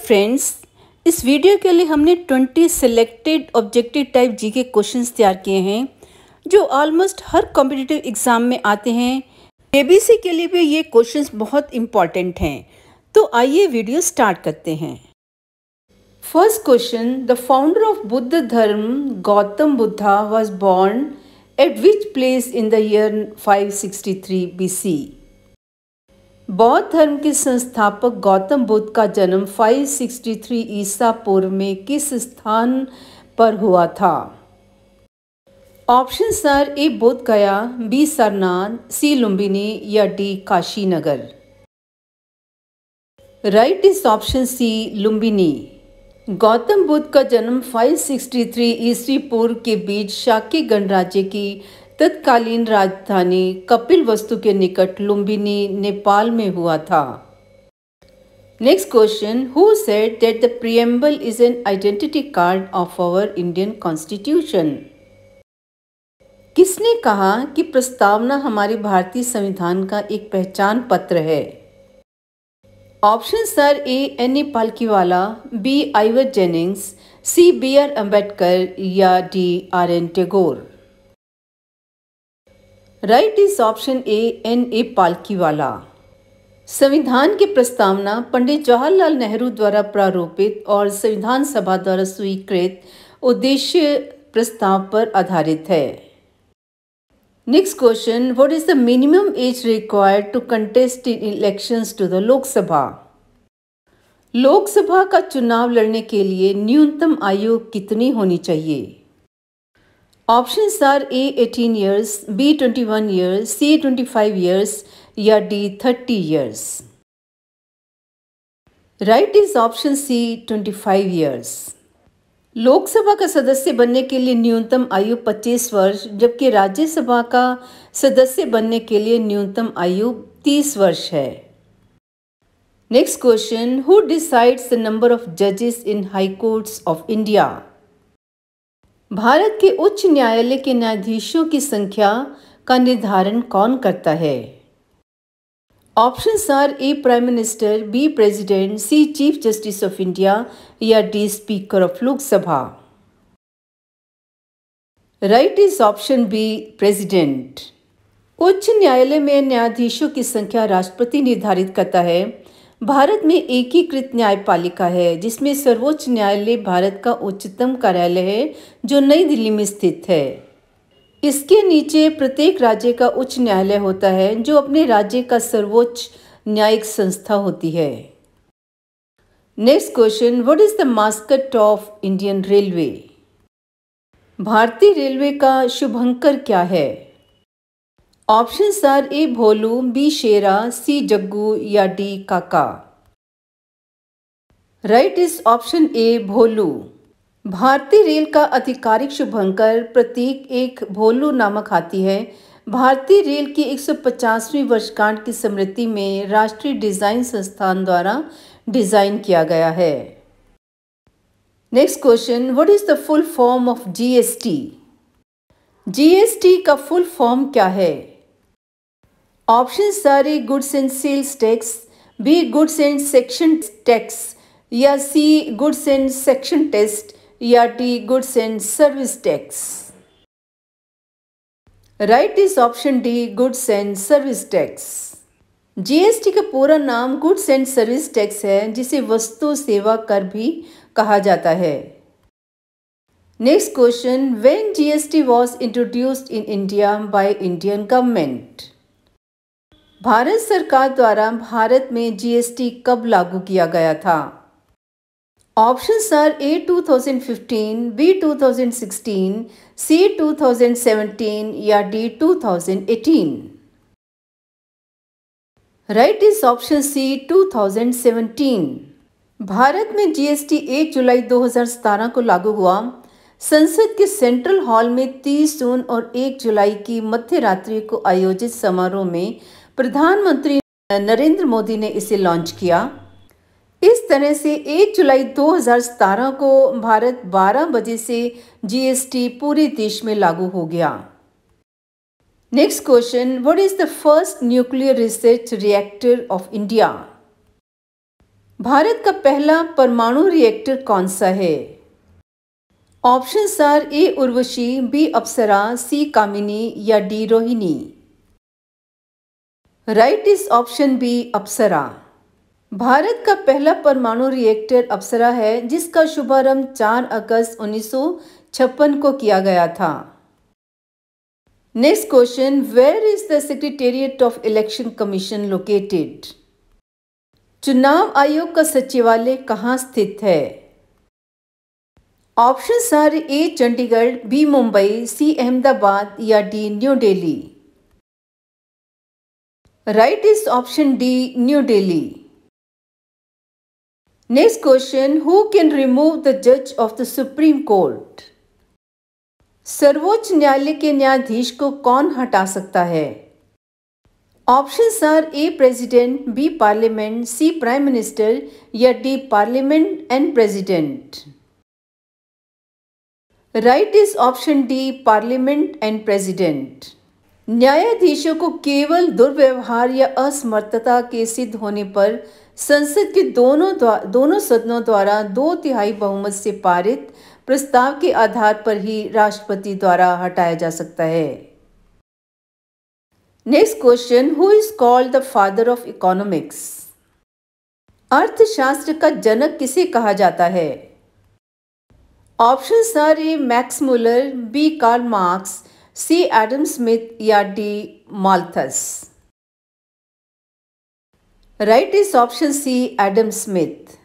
Friends, इस video के लिए हमने 20 selected objective type GK questions तैयार किए हैं जो ऑलमोस्ट हर कॉम्पिटिटिव एग्जाम में आते हैं। केबीसी के लिए भी ये क्वेश्चंस बहुत इंपॉर्टेंट हैं। तो आइए वीडियो स्टार्ट करते हैं। First question, the founder of Buddh Dharma Gautam Buddha was born at which place in the year 563 BC? बौद्ध धर्म के संस्थापक गौतम बुद्ध का जन्म 563 ईसा पूर्व में किस स्थान पर हुआ था? ऑप्शंस आर ए बोध गया, बी सारनाथ, सी लुम्बिनी या D Kashi Nagar. Right is option C Lumbini. Gautam Buddha का जन्म 563 ईस्वी पूर्व के बीच शाक्य गणराज्य की तत्कालीन राजधानी कपिलवस्तु के निकट लुम्बिनी, नेपाल में हुआ था। Next question, who said that the preamble is an identity card of our Indian constitution? किसने कहा कि प्रस्तावना हमारे भारतीय संविधान का एक पहचान पत्र है? Options are A N Palkhivala, B Ivor Jennings, C BR Ambedkar या D RN Tagore. Right is option A NA Palkhivala. संविधान की प्रस्तावना पंडित जवाहरलाल नेहरू द्वारा प्रारूपित और संविधान सभा द्वारा स्वीकृत उद्देश्य प्रस्ताव पर आधारित है। Next question, what is the minimum age required to contest in elections to the Lok Sabha? Lok Sabha का चुनाव लड़ने के लिए न्यूनतम आयु कितनी होनी चाहिए? Options are A 18 years, B 21 years, C 25 years या D 30 years। Right is option C 25 years। Lok Sabha का सदस्य बनने के लिए न्यूनतम आयु 25 वर्ष जबकि राज्यसभा का सदस्य बनने के लिए न्यूनतम आयु 30 वर्ष है। Next question, who decides the number of जजेस in high courts of India? भारत के उच्च न्यायालय के न्यायाधीशों की संख्या का निर्धारण कौन करता है? Options are A prime minister, B president, C chief justice of India या D speaker of Lok Sabha. Right is option B president. उच्च न्यायालय में न्यायाधीशों की संख्या राष्ट्रपति निर्धारित करता है। भारत में एकीकृत न्यायपालिका है जिसमें सर्वोच्च न्यायालय भारत का उच्चतम कार्यालय है जो नई दिल्ली में स्थित है। इसके नीचे प्रत्येक राज्य का उच्च न्यायालय होता है जो अपने राज्य का सर्वोच्च न्यायिक संस्था होती है। Next question, what is the mascot of Indian railway? भारतीय रेलवे का शुभंकर क्या है? Options are A Bholu, B Shera, C Jaggu या D Kaka. Right is option A Bholu. भारतीय रेल का आधिकारिक शुभंकर प्रतीक एक भोलू नामक हाथी है। भारतीय रेल की 150वीं वर्षगांठ की स्मृति में राष्ट्रीय डिजाइन संस्थान द्वारा डिजाइन किया गया है। Next question, what is the full form of GST? GST का फुल फॉर्म क्या है? Options are A goods and sales tax, B goods and section tax या C goods and section test या D goods and service tax. Right is option D goods and service tax. GST का पूरा नाम goods and service tax है जिसे वस्तु सेवा कर भी कहा जाता है। Next question, when GST was introduced in India by Indian government? Bharat सरकार द्वारा भारत में GST कब लागू किया गया था? Options are A 2015, B 2016, C 2017 या D 2018। Right is option C 2017। Bharat में GST 1 जुलाई 2017 को लागू हुआ। संसद के सेंट्रल हॉल में 30 जून और 1 जुलाई की मध्य रात्रि को आयोजित समारोह में प्रधानमंत्री नरेंद्र मोदी ने इसे लॉन्च किया। इस तरह से 1 जुलाई 2017 को भारत 12 बजे से GST पूरे देश में लागू हो गया। Next question, what is the first nuclear research reactor of India? भारत का पहला परमाणु रिएक्टर कौन सा है? Options are A Urvashi, B Apsara, C Kamini या D Rohini. Right is option B Apsara. भारत का पहला परमाणु रिएक्टर अप्सरा है, जिसका शुभारंभ 4 अगस्त 1956 को किया गया था। Next question, where is the secretariat of election commission located? चुनाव आयोग का सचिवालय कहाँ स्थित है? Options are A Chandigarh, B Mumbai, C Ahmedabad या D new Delhi. Right is option D new Delhi. Next question, who can remove the जज ऑफ द सुप्रीम कोर्ट? सर्वोच्च न्यायालय के न्यायाधीश को कौन हटा सकता है? Options are A president, B parliament, C prime minister या D parliament and president. Right is option D parliament and president. न्यायाधीशों को केवल दुर्व्यवहार या असमर्थता के सिद्ध होने पर संसद के दोनों सदनों द्वारा 2/3 बहुमत से पारित प्रस्ताव के आधार पर ही राष्ट्रपति द्वारा हटाया जा सकता है। Next question, who is called the father of economics? अर्थशास्त्र का जनक किसे कहा जाता है? Options are A Max Muller, B Karl Marx, C Adam Smith या D Malthus. Right is option C Adam Smith.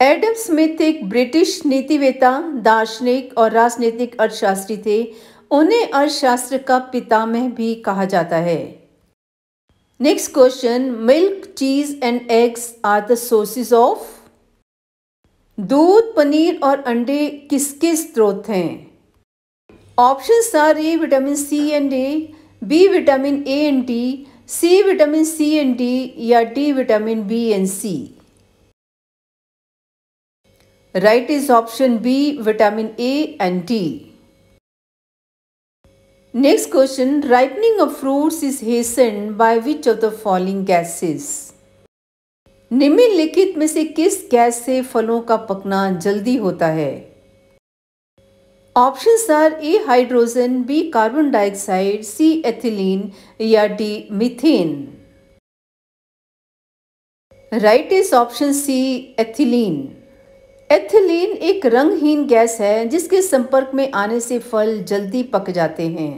Adam Smith एक ब्रिटिश नीतिवेता, दार्शनिक और राजनीतिक अर्थशास्त्री थे। उन्हें अर्थशास्त्र का पितामह भी कहा जाता है। Next question, milk, cheese and eggs are the sources of? दूध, पनीर और अंडे किसके स्रोत हैं? Options are A vitamin C and A, B vitamin A and D, C vitamin C and D या D vitamin B and C. Right is option B vitamin A and D. Next question, ripening of fruits is hastened by which of the following gases? निम्नलिखित में से किस gas से फलों का पकना जल्दी होता है? Options are A hydrogen, B carbon dioxide, C ethylene या D methane. Right is option C ethylene. Ethylene एक रंगहीन गैस है जिसके संपर्क में आने से फल जल्दी पक जाते हैं।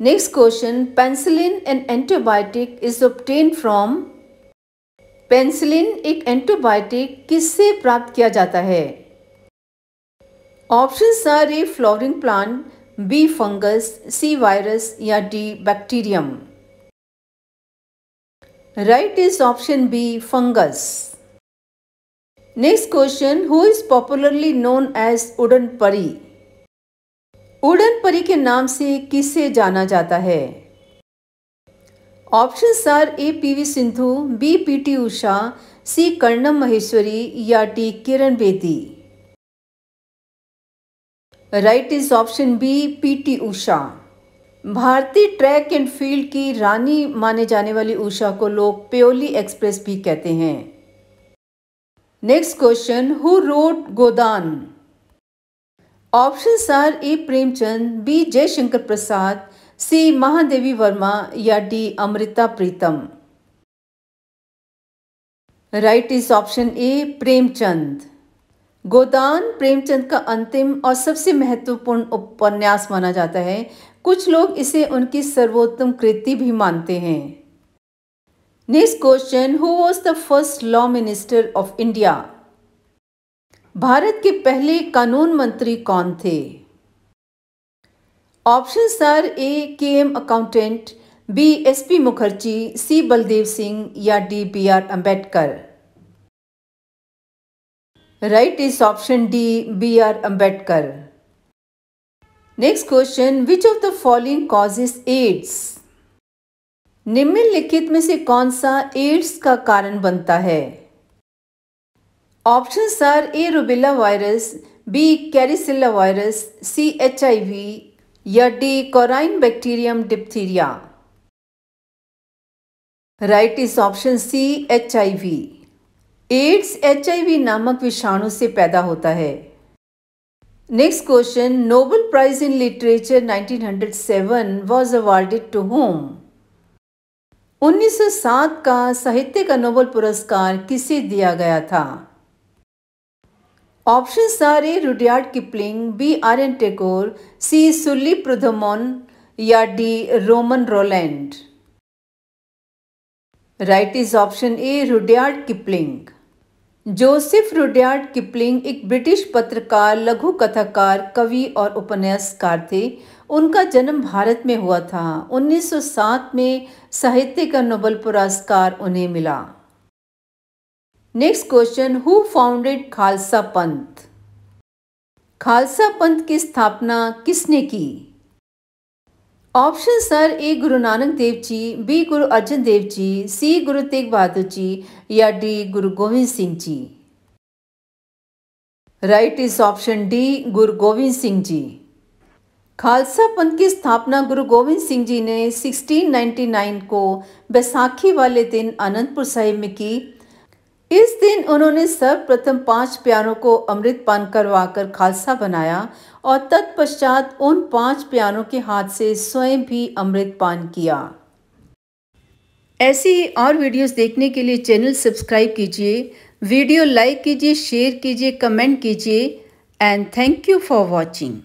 Next question, penicillin an antibiotic is obtained from? Penicillin एक एंटीबायोटिक किससे प्राप्त किया जाता है? Options are A flowering plant, B fungus, C virus या D bacterium. Right is option B fungus. Next question, who is popularly known as Udan Pari? उड़न परी के नाम से किसे जाना जाता है? Options are A PV Sindhu, B PT Usha, C Karnam Malleswari या D Kiran Bedi. Right is option B PT Usha. भारतीय ट्रैक एंड फील्ड की रानी माने जाने वाली उषा को लोग प्योली एक्सप्रेस भी कहते हैं। Next question, who wrote Godan? Options are A Premchand, B Jaishankar Prasad, C Mahadevi Verma या D Amrita Pritam. Right is option A Premchand. Godan Premchand का अंतिम और सबसे महत्वपूर्ण उपन्यास माना जाता है। कुछ लोग इसे उनकी सर्वोत्तम कृति भी मानते हैं। Next question, who was the first law minister of India? भारत के पहले कानून मंत्री कौन थे? Options are A K M accountant, B S P Mukherjee, C Baldev Singh या D B R Ambedkar. Right is option D B R Ambedkar. Next question, which of the following causes AIDS? निम्नलिखित में से कौन सा एड्स का कारण बनता है? Options are A rubella virus, B varicella virus, C HIV या D corynebacterium diphtheria. Right is option C HIV। AIDS HIV नामक विषाणु से पैदा होता है। नेक्स्ट क्वेश्चन, Nobel prize in literature 1907 was awarded to whom? 1907 का साहित्य का नोबेल पुरस्कार किसे दिया गया था? Options are A Rudyard Kipling, B R N. Tagore, C Sully Prudhomme या D Romain Rolland. Right is option A Rudyard Kipling. Joseph Rudyard Kipling एक ब्रिटिश पत्रकार, लघु कथाकार, कवि और उपन्यासकार थे। उनका जन्म भारत में हुआ था। 1907 में साहित्य का नोबेल पुरस्कार उन्हें मिला। Next question, who founded Khalsa पंथ? खालसा पंथ की स्थापना किसने की? ऑप्शन सर ए गुरु नानक देव जी, बी गुरु अर्जन देव जी, सी गुरु तेग बहादुर जी या D Guru Govind Singh ji. Right is option D गुरु गोविंद सिंह जी। खालसा पंथ की स्थापना गुरु गोविंद सिंह जी ने 1699 को बैसाखी वाले दिन आनंदपुर साहिब में की। इस दिन उन्होंने सर्वप्रथम 5 प्यारों को अमृत पान करवाकर खालसा बनाया और तत्पश्चात उन 5 प्यारों के हाथ से स्वयं भी अमृत पान किया। ऐसी ही और वीडियोस देखने के लिए चैनल सब्सक्राइब कीजिए, वीडियो लाइक कीजिए, शेयर कीजिए, कमेंट कीजिए and thank you for watching.